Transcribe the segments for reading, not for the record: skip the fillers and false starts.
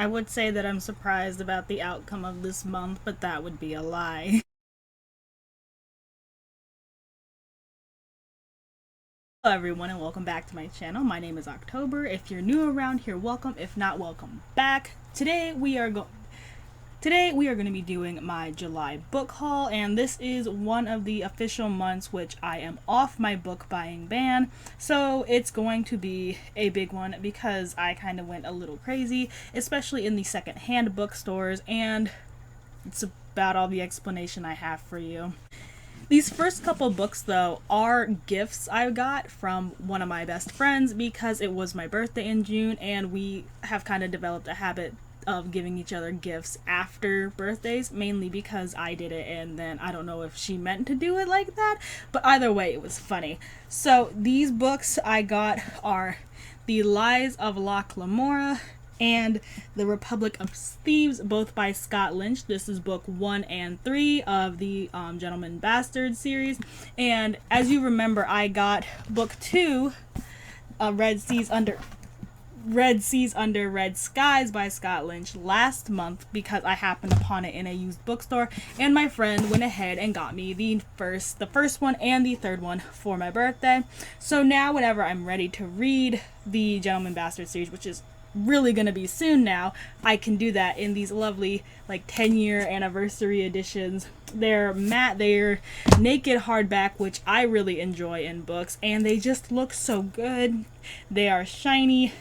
I would say that I'm surprised about the outcome of this month, but that would be a lie. Hello everyone and welcome back to my channel. My name is October. If you're new around here, welcome. If not, welcome back. Today we are going to be doing my July book haul, and this is one of the official months which I am off my book buying ban. So it's going to be a big one because I kind of went a little crazy, especially in the second-hand bookstores, and it's about all the explanation I have for you. These first couple books, though, are gifts I got from one of my best friends because it was my birthday in June, and we have kind of developed a habit of giving each other gifts after birthdays, mainly because I did it, and then I don't know if she meant to do it like that, but either way, it was funny. So these books I got are The Lies of Locke Lamora and The Republic of Thieves, both by Scott Lynch. This is book 1 and 3 of the Gentleman Bastard series. And as you remember, I got book 2, Red Seas Under Red Skies by Scott Lynch last month because I happened upon it in a used bookstore, and my friend went ahead and got me the first one and the third one for my birthday. So now whenever I'm ready to read the Gentleman Bastard series, which is really gonna be soon now, I can do that in these lovely like 10-year anniversary editions. They're matte, they're naked hardback, which I really enjoy in books, and they just look so good. They are shiny,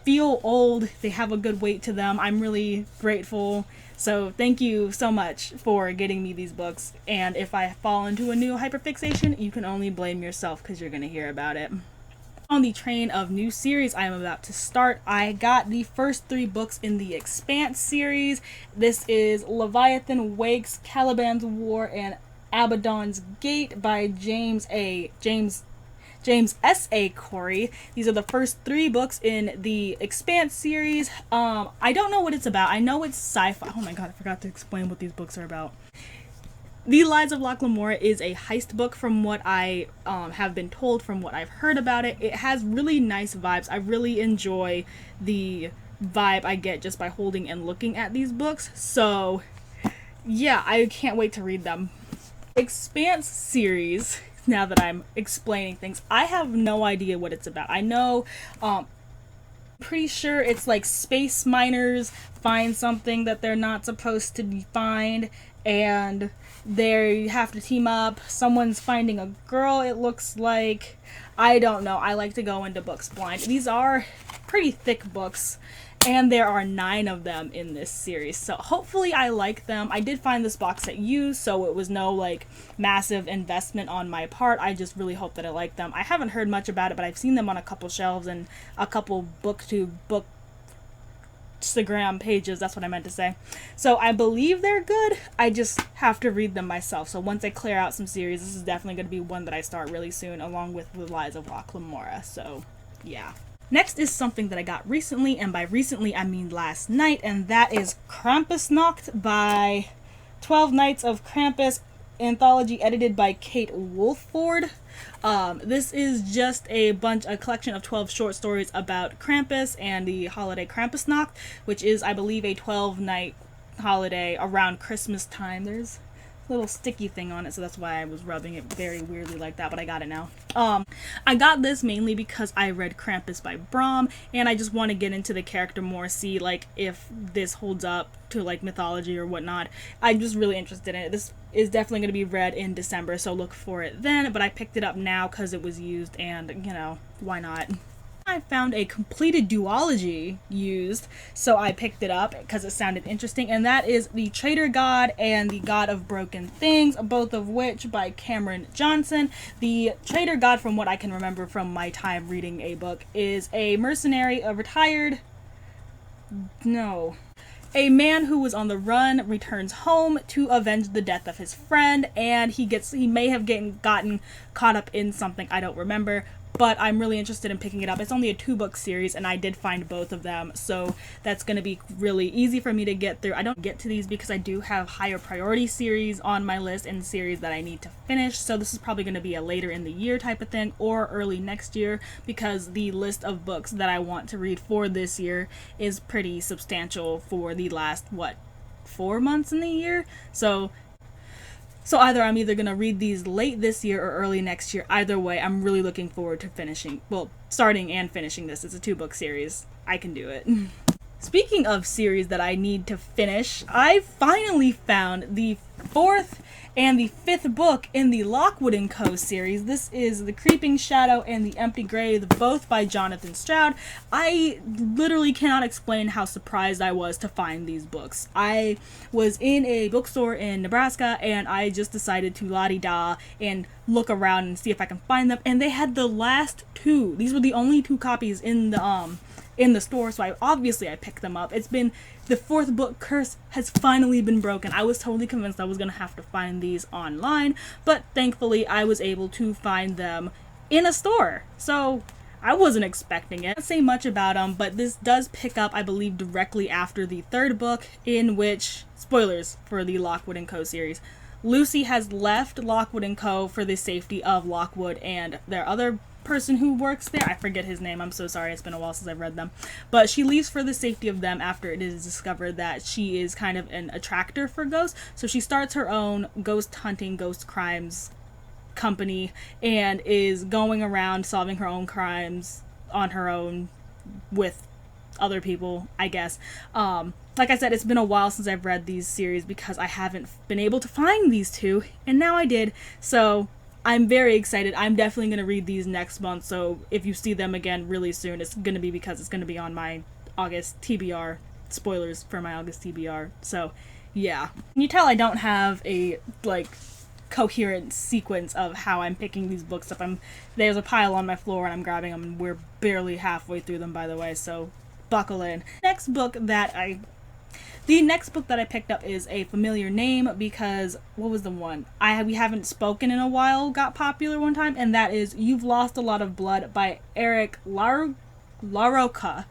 feel old, they have a good weight to them. I'm really grateful. So thank you so much for getting me these books, and if I fall into a new hyperfixation, you can only blame yourself because you're gonna hear about it. On the train of new series I am about to start, I got the first 3 books in the Expanse series. This is Leviathan Wakes, Caliban's War, and Abaddon's Gate by James S.A. Corey. These are the first 3 books in the Expanse series. I don't know what it's about. I know it's sci-fi. Oh my god, I forgot to explain what these books are about. The Lies of Locke Lamora is a heist book from what I have been told, from what I've heard about it. It has really nice vibes. I really enjoy the vibe I get just by holding and looking at these books. So yeah, I can't wait to read them. Expanse series, now that I'm explaining things, I have no idea what it's about. I know, pretty sure it's like space miners find something that they're not supposed to find, and they have to team up. Someone's finding a girl, it looks like. I don't know. I like to go into books blind. These are pretty thick books, and there are 9 of them in this series, so hopefully I like them. I did find this box set used, so it was no like massive investment on my part. I just really hope that I like them. I haven't heard much about it, but I've seen them on a couple shelves and a couple Instagram pages, that's what I meant to say. So I believe they're good. I just have to read them myself. So once I clear out some series, this is definitely going to be one that I start really soon, along with The Lies of Locke Lamora. So yeah. Next is something that I got recently, and by recently I mean last night, and that is Krampusnacht by 12 Nights of Krampus, anthology edited by Kate Wolford. This is just a collection of 12 short stories about Krampus and the holiday Krampusnacht, which is, I believe, a 12-night holiday around Christmas time. There's a little sticky thing on it, so that's why I was rubbing it very weirdly like that, but I got it now. I got this mainly because I read Krampus by Brom, and I just want to get into the character more, see like if this holds up to like mythology or whatnot. I'm just really interested in it. This is definitely going to be read in December, so look for it then, but I picked it up now because it was used, and you know, why not? I found a completed duology used, so I picked it up because it sounded interesting, and that is The Traitor God and The God of Broken Things, both of which by Cameron Johnson. The Traitor God, from what I can remember from my time reading a book, is a mercenary, a man who was on the run returns home to avenge the death of his friend, and he may have gotten caught up in something, I don't remember, but I'm really interested in picking it up. It's only a 2-book series, and I did find both of them, so that's going to be really easy for me to get through. I don't get to these because I do have higher priority series on my list and series that I need to finish, so this is probably going to be a later in the year type of thing, or early next year, because the list of books that I want to read for this year is pretty substantial for the last, 4 months in the year, so either I'm either going to read these late this year or early next year. Either way, I'm really looking forward to starting and finishing this. It's a 2-book series. I can do it. Speaking of series that I need to finish, I finally found the 4th and the 5th book in the Lockwood & Co. series. This is The Creeping Shadow and The Empty Grave, both by Jonathan Stroud. I literally cannot explain how surprised I was to find these books. I was in a bookstore in Nebraska, and I just decided to la-di-da and look around and see if I can find them, and they had the last 2. These were the only 2 copies in the store, so I picked them up. It's been the 4th book curse has finally been broken. I was totally convinced I was gonna have to find these online, but thankfully I was able to find them in a store. So I wasn't expecting it. I don't say much about them, but this does pick up, I believe, directly after the 3rd book, in which, spoilers for the Lockwood & Co. series, Lucy has left Lockwood & Co. for the safety of Lockwood and their other person who works there. I forget his name. I'm so sorry. It's been a while since I've read them. But she leaves for the safety of them after it is discovered that she is kind of an attractor for ghosts. So she starts her own ghost hunting, ghost crimes company, and is going around solving her own crimes on her own with other people, I guess. Like I said, it's been a while since I've read these series because I haven't been able to find these 2, and now I did. So I'm very excited. I'm definitely going to read these next month, so if you see them again really soon, it's going to be because it's going to be on my August TBR. Spoilers for my August TBR. So, yeah. You tell I don't have a, coherent sequence of how I'm picking these books up. There's a pile on my floor, and I'm grabbing them, and we're barely halfway through them, by the way, so buckle in. The next book that I picked up is A Familiar Name, because, what was the one? We Haven't Spoken in a While got popular one time, and that is You've Lost a Lot of Blood by Eric LaRocca.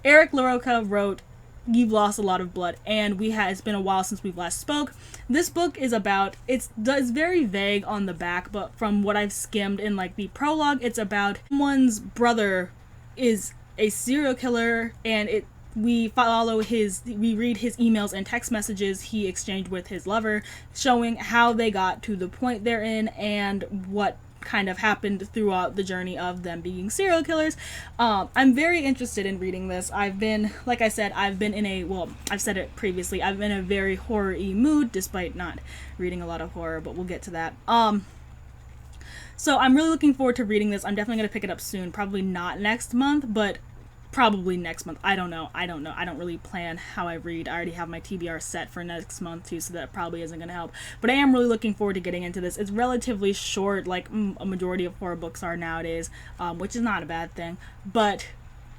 Eric LaRocca wrote You've Lost a Lot of Blood, and it's been a while since we've last spoke. This book is about, it's very vague on the back, but from what I've skimmed in, the prologue, it's about someone's brother is a serial killer, and we read his emails and text messages he exchanged with his lover, showing how they got to the point they're in and what kind of happened throughout the journey of them being serial killers. I'm very interested in reading this. I've been in I've said it previously, I've been in a very horror-y mood, despite not reading a lot of horror, but we'll get to that. So I'm really looking forward to reading this. I'm definitely going to pick it up soon, probably not next month, but probably next month. I don't know. I don't really plan how I read. I already have my TBR set for next month too, so that probably isn't going to help. But I am really looking forward to getting into this. It's relatively short, like a majority of horror books are nowadays, which is not a bad thing. But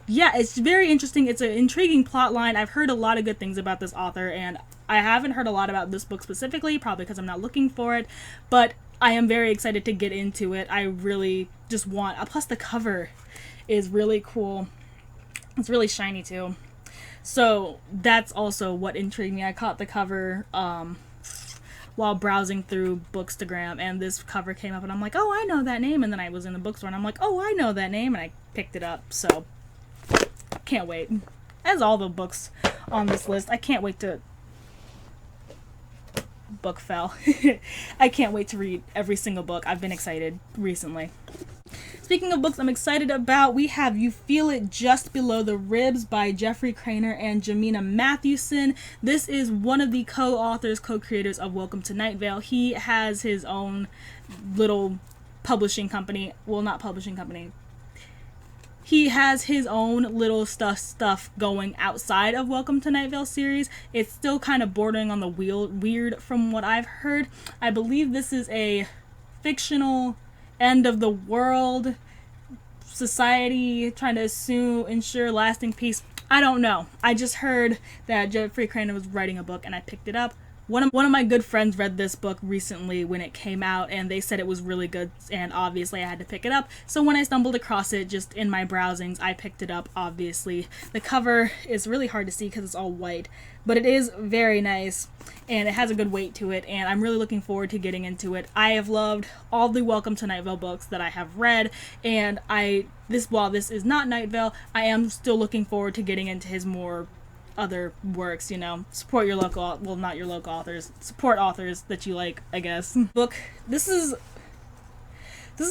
yeah, it's very interesting. It's an intriguing plot line. I've heard a lot of good things about this author, and I haven't heard a lot about this book specifically, probably because I'm not looking for it. But I am very excited to get into it. I really just plus the cover is really cool. It's really shiny too. So that's also what intrigued me. I caught the cover while browsing through Bookstagram, and this cover came up, and I'm like, oh, I know that name. And then I was in the bookstore, and I'm like, oh, I know that name, and I picked it up. So can't wait. As all the books on this list, I can't wait to... Book fell. I can't wait to read every single book. I've been excited recently. Speaking of books I'm excited about, we have You Feel It Just Below the Ribs by Jeffrey Craner and Jamina Mathewson. This is one of the co-authors, co-creators of Welcome to Night Vale. He has his own little publishing company. Well, not publishing company. He has his own little stuff going outside of Welcome to Night Vale series. It's still kind of bordering on the weird from what I've heard. I believe this is a fictional end of the world society trying to ensure lasting peace. I don't know. I just heard that Jeffrey Craner was writing a book, and I picked it up. One of my good friends read this book recently when it came out, and they said it was really good, and obviously I had to pick it up. So when I stumbled across it just in my browsings, I picked it up, obviously. The cover is really hard to see because it's all white, but it is very nice, and it has a good weight to it, and I'm really looking forward to getting into it. I have loved all the Welcome to Night Vale books that I have read, and while this is not Night Vale, I am still looking forward to getting into his more other works, you know. Support your local, well, not your local authors, support authors that you like, I guess. This is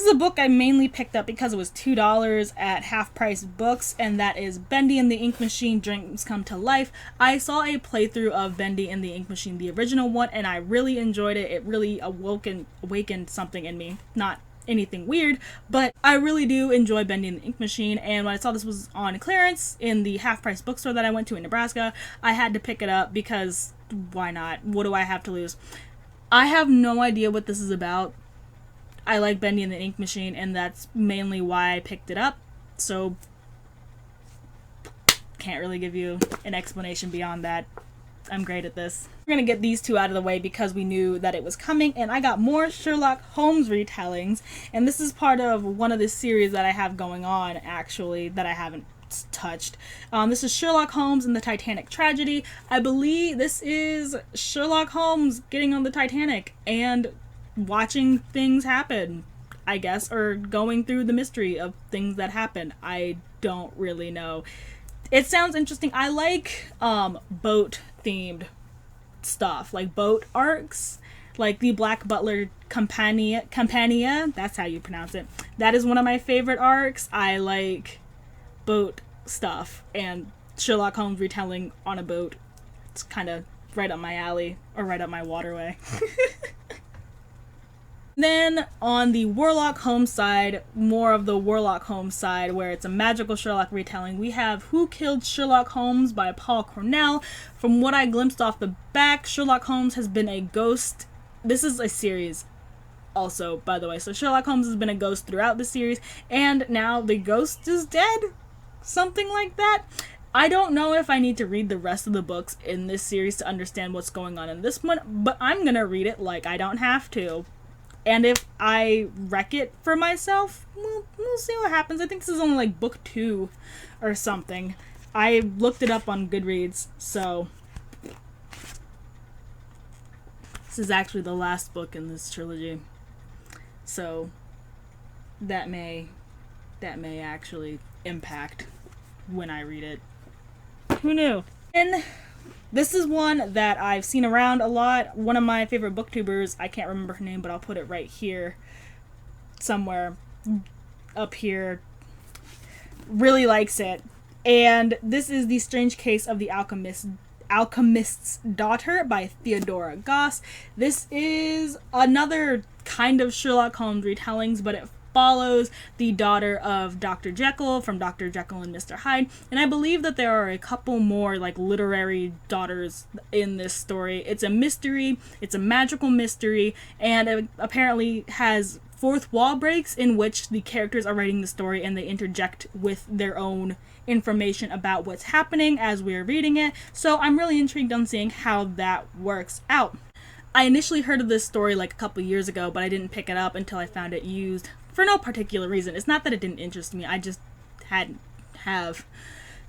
a book I mainly picked up because it was $2 at Half Price Books, and that is Bendy and the Ink Machine Dreams Come to Life. I saw a playthrough of Bendy and the Ink Machine, the original one, and I really enjoyed it. It really awakened something in me. Not anything weird, but I really do enjoy Bendy and the Ink Machine, and when I saw this was on clearance in the Half Price bookstore that I went to in Nebraska, I had to pick it up because why not? What do I have to lose? I have no idea what this is about. I like Bendy and the Ink Machine, and that's mainly why I picked it up, so can't really give you an explanation beyond that. I'm great at this. We're gonna get these two out of the way because we knew that it was coming, and I got more Sherlock Holmes retellings, and this is part of one of the series that I have going on, actually, that I haven't touched. This is Sherlock Holmes and the Titanic Tragedy. I believe this is Sherlock Holmes getting on the Titanic and watching things happen, I guess, or going through the mystery of things that happen. I don't really know. It sounds interesting. I like boat themed stuff, like boat arcs, like the Black Butler Campania, that's how you pronounce it. That is one of my favorite arcs. I like boat stuff, and Sherlock Holmes retelling on a boat, it's kind of right up my alley, or right up my waterway. Then on the Warlock Holmes side, more of the Warlock Holmes side, where it's a magical Sherlock retelling, we have Who Killed Sherlock Holmes by Paul Cornell. From what I glimpsed off the back, Sherlock Holmes has been a ghost. This is a series also, by the way. So Sherlock Holmes has been a ghost throughout the series, and now the ghost is dead? Something like that? I don't know if I need to read the rest of the books in this series to understand what's going on in this one, but I'm gonna read it like I don't have to. And if I wreck it for myself, we'll see what happens. I think this is only like book 2 or something. I looked it up on Goodreads, so this is actually the last book in this trilogy. So that may actually impact when I read it. Who knew? And this is one that I've seen around a lot. One of my favorite booktubers, I can't remember her name, but I'll put it right here, somewhere up here, really likes it. And this is The Strange Case of the Alchemist's Daughter by Theodora Goss. This is another kind of Sherlock Holmes retellings, but it follows the daughter of Dr. Jekyll from Dr. Jekyll and Mr. Hyde, and I believe that there are a couple more like literary daughters in this story. It's a mystery, it's a magical mystery, and it apparently has fourth wall breaks in which the characters are writing the story and they interject with their own information about what's happening as we're reading it, so I'm really intrigued on seeing how that works out. I initially heard of this story like a couple years ago, but I didn't pick it up until I found it used for no particular reason. It's not that it didn't interest me, I just hadn't have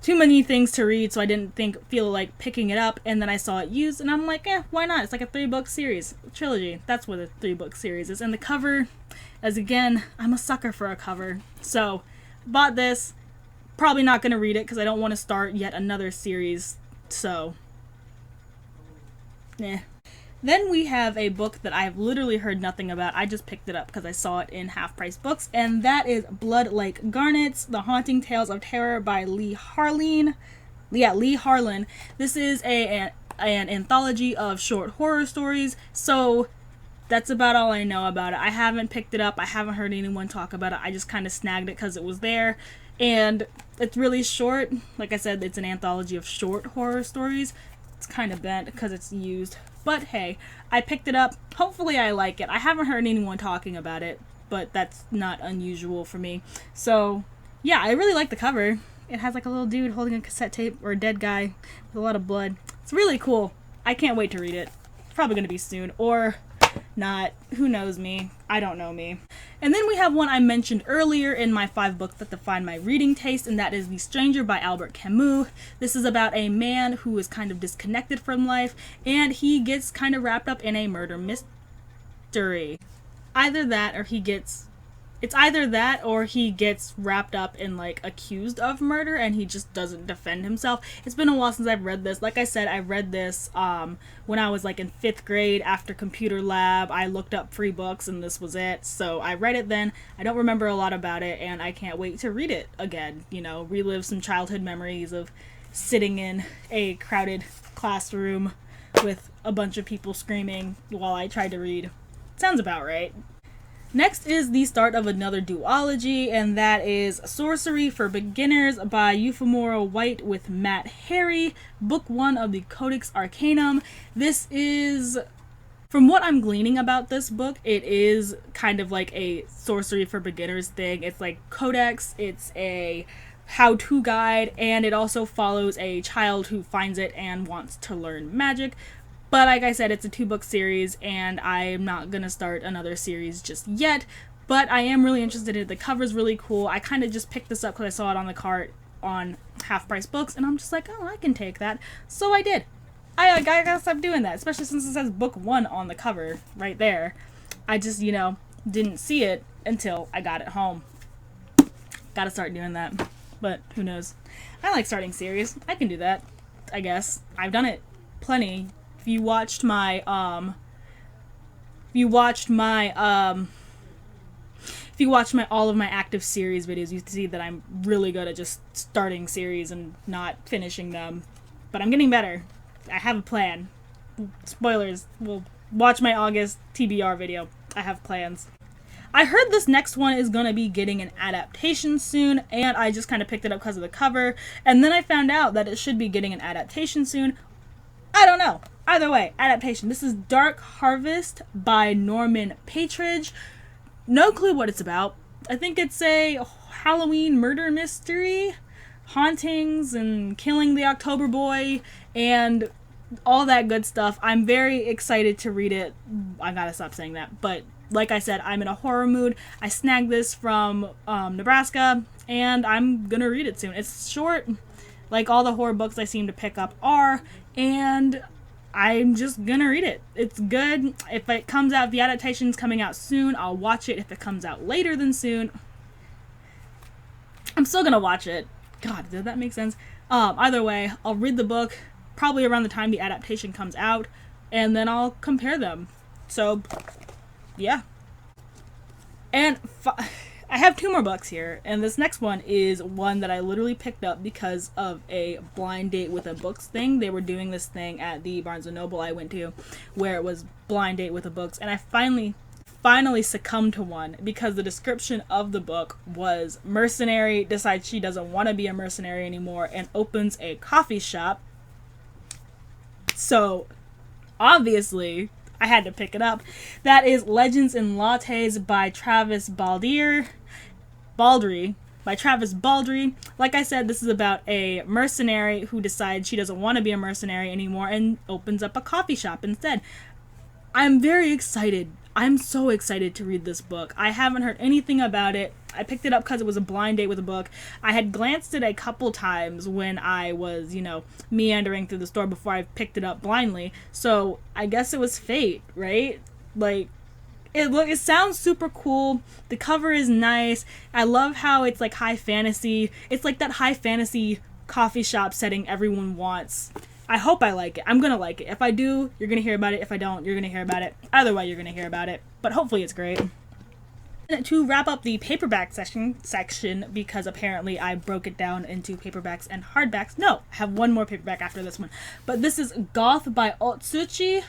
too many things to read, so I didn't feel like picking it up, and then I saw it used, and I'm like, why not? It's like a 3-book series, trilogy. That's what a 3-book series is. And the cover, as again, I'm a sucker for a cover, so bought this. Probably not going to read it because I don't want to start yet another series, so Then we have a book that I've literally heard nothing about. I just picked it up because I saw it in Half Price Books, and that is Blood Like Garnets, The Haunting Tales of Terror by Lee Harlan. This is an anthology of short horror stories, so that's about all I know about it. I haven't picked it up. I haven't heard anyone talk about it. I just kind of snagged it because it was there, and it's really short. Like I said, it's an anthology of short horror stories. It's kind of bent because it's used. But hey, I picked it up. Hopefully I like it. I haven't heard anyone talking about it, but that's not unusual for me. So yeah, I really like the cover. It has like a little dude holding a cassette tape, or a dead guy with a lot of blood. It's really cool. I can't wait to read it. probably going to be soon, or not. Who knows me? I don't know me. And then we have one I mentioned earlier in my 5 books that define my reading taste, and that is The Stranger by Albert Camus. This is about a man who is kind of disconnected from life, and he gets kind of wrapped up in a murder mystery. It's either that or he gets wrapped up in, like, accused of murder and he just doesn't defend himself. It's been a while since I've read this. Like I said, I read this when I was, like, in 5th grade after computer lab. I looked up free books and this was it. So I read it then. I don't remember a lot about it and I can't wait to read it again. You know, relive some childhood memories of sitting in a crowded classroom with a bunch of people screaming while I tried to read. Sounds about right. Next is the start of another duology, and that is Sorcery for Beginners by Euphemora White with Matt Harry, Book 1 of the Codex Arcanum. This is, from what I'm gleaning about this book, it is kind of like a Sorcery for Beginners thing. It's like Codex, it's a how-to guide, and it also follows a child who finds it and wants to learn magic. But like I said, it's a 2-book series, and I'm not gonna start another series just yet, but I am really interested in it. The cover's really cool. I kind of just picked this up because I saw it on the cart on Half Price Books, and I'm just like, oh, I can take that. So I did. I gotta stop doing that, especially since it says Book 1 on the cover right there. I just, you know, didn't see it until I got it home. Gotta start doing that, but who knows. I like starting series. I can do that, I guess. I've done it plenty. If you watched my all of my active series videos, you see that I'm really good at just starting series and not finishing them. But I'm getting better. I have a plan. Spoilers. We'll watch my August TBR video. I have plans. I heard this next one is going to be getting an adaptation soon, and I just kind of picked it up because of the cover, and then I found out that it should be getting an adaptation soon. I don't know. Either way, adaptation. This is Dark Harvest by Norman Patridge. No clue what it's about. I think it's a Halloween murder mystery, hauntings and killing the October Boy, and all that good stuff. I'm very excited to read it. I gotta stop saying that. But like I said, I'm in a horror mood. I snagged this from Nebraska, and I'm gonna read it soon. It's short, like all the horror books I seem to pick up are, and I'm just gonna read it. It's good. If it comes out, if the adaptation's coming out soon, I'll watch it. If it comes out later than soon, I'm still gonna watch it. God, did that make sense? Either way, I'll read the book probably around the time the adaptation comes out, and then I'll compare them. So, yeah. And I have 2 more books here, and this next one is one that I literally picked up because of a blind date with a books thing. They were doing this thing at the Barnes & Noble I went to where it was blind date with the books, and I finally succumbed to one because the description of the book was mercenary decides she doesn't want to be a mercenary anymore and opens a coffee shop. So, obviously, I had to pick it up. That is Legends and Lattes by Travis Baldry. By Travis Baldry. Like I said, this is about a mercenary who decides she doesn't want to be a mercenary anymore and opens up a coffee shop instead. I'm very excited. I'm so excited to read this book. I haven't heard anything about it. I picked it up because it was a blind date with a book. I had glanced at it a couple times when I was, you know, meandering through the store before I picked it up blindly. So I guess it was fate, right? Like, it sounds super cool. The cover is nice. I love how it's like high fantasy. It's like that high fantasy coffee shop setting everyone wants. I hope I like it. I'm gonna like it. If I do, you're gonna hear about it. If I don't, you're gonna hear about it. Either way, you're gonna hear about it. But hopefully it's great. And to wrap up the paperback section, because apparently I broke it down into paperbacks and hardbacks. No, I have one more paperback after this one. But this is Goth by Otsuchi.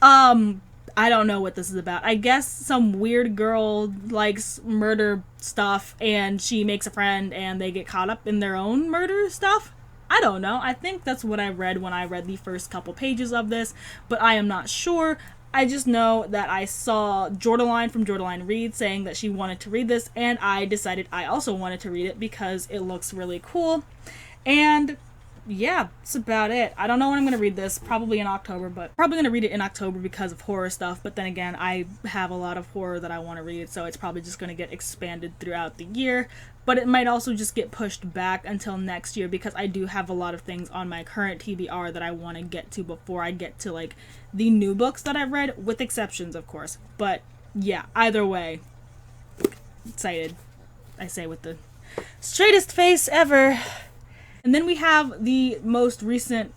I don't know what this is about. I guess some weird girl likes murder stuff and she makes a friend and they get caught up in their own murder stuff. I don't know. I think that's what I read when I read the first couple pages of this, but I am not sure. I just know that I saw Jordaline from Jordaline Reads saying that she wanted to read this, and I decided I also wanted to read it because it looks really cool. And yeah, that's about it. I don't know when I'm going to read this. Probably in October, but probably going to read it in October because of horror stuff. But then again, I have a lot of horror that I want to read, so it's probably just going to get expanded throughout the year. But it might also just get pushed back until next year because I do have a lot of things on my current TBR that I want to get to before I get to like the new books that I've read, with exceptions, of course. But yeah, either way, excited. I say with the straightest face ever. And then we have the most recent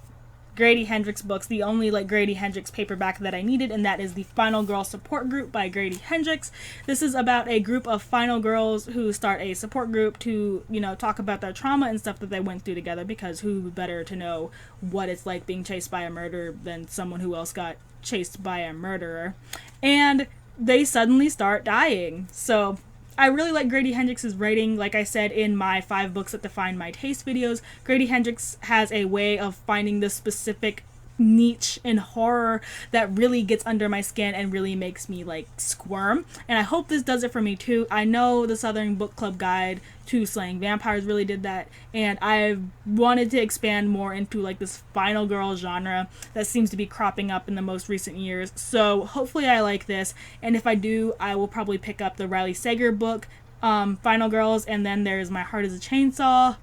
Grady Hendrix books, the only like Grady Hendrix paperback that I needed, and that is the Final Girl Support Group by Grady Hendrix. This is about a group of final girls who start a support group to, you know, talk about their trauma and stuff that they went through together, because who better to know what it's like being chased by a murderer than someone who else got chased by a murderer. And they suddenly start dying. So I really like Grady Hendrix's writing. Like I said in my 5 books that define my taste videos, Grady Hendrix has a way of finding the specific niche in horror that really gets under my skin and really makes me like squirm. And I hope this does it for me too. I know the Southern Book Club Guide to Slaying Vampires really did that, and I've wanted to expand more into like this final girl genre that seems to be cropping up in the most recent years. So hopefully I like this, and if I do, I will probably pick up the Riley Sager book, Final Girls, and then there's My Heart is a Chainsaw,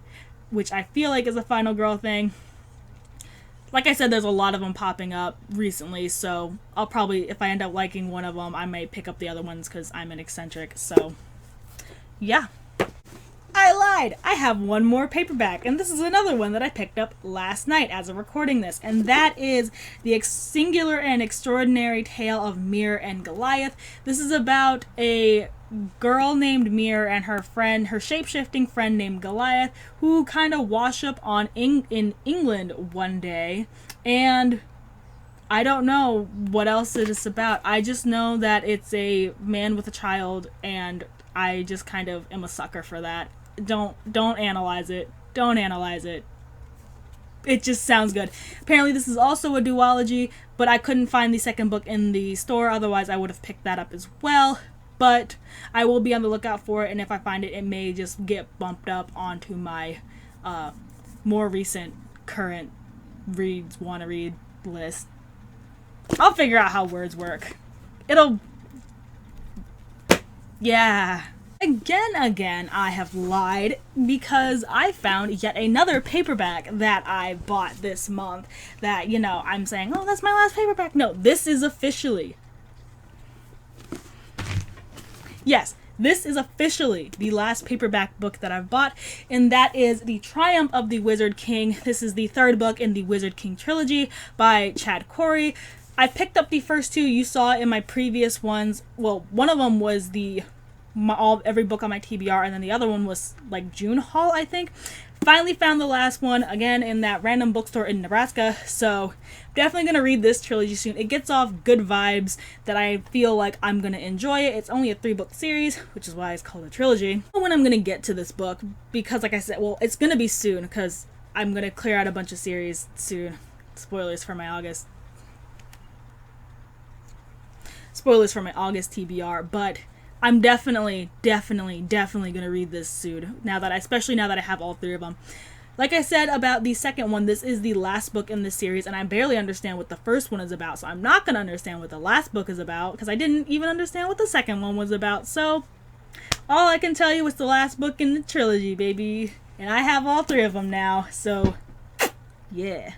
which I feel like is a final girl thing. Like I said, there's a lot of them popping up recently, so I'll probably, if I end up liking one of them, I might pick up the other ones because I'm an eccentric. So yeah. I lied! I have one more paperback, and this is another one that I picked up last night as of recording this, and that is The Singular and Extraordinary Tale of Mir and Goliath. This is about a girl named Mir and her friend, her shape-shifting friend named Goliath, who kind of wash up in England one day, and I don't know what else it is about. I just know that it's a man with a child, and I just kind of am a sucker for that. Don't analyze it. Don't analyze it. It just sounds good. Apparently this is also a duology, but I couldn't find the second book in the store, otherwise I would have picked that up as well. But I will be on the lookout for it, and if I find it, it may just get bumped up onto my more recent current wanna read list. I'll figure out how words work. Yeah. Again, I have lied because I found yet another paperback that I bought this month that, you know, I'm saying, oh, that's my last paperback. No, this is officially. Yes, this is officially the last paperback book that I've bought, and that is The Triumph of the Wizard King. This is the 3rd book in the Wizard King trilogy by Chad Corey. I picked up the first 2 you saw in my previous ones. Well, one of them was every book on my TBR, and then the other one was like June haul, I think. Finally found the last one again in that random bookstore in Nebraska, so definitely gonna read this trilogy soon. It gets off good vibes that I feel like I'm gonna enjoy it. It's only a 3-book series, which is why it's called a trilogy. I don't know when I'm gonna get to this book because, like I said, well, it's gonna be soon because I'm gonna clear out a bunch of series soon. Spoilers for my August TBR, but I'm definitely gonna read this soon. Especially now that I have all 3 of them. Like I said about the second one, this is the last book in the series, and I barely understand what the first one is about, so I'm not gonna understand what the last book is about, because I didn't even understand what the second one was about. So all I can tell you is the last book in the trilogy, baby. And I have all 3 of them now, so yeah.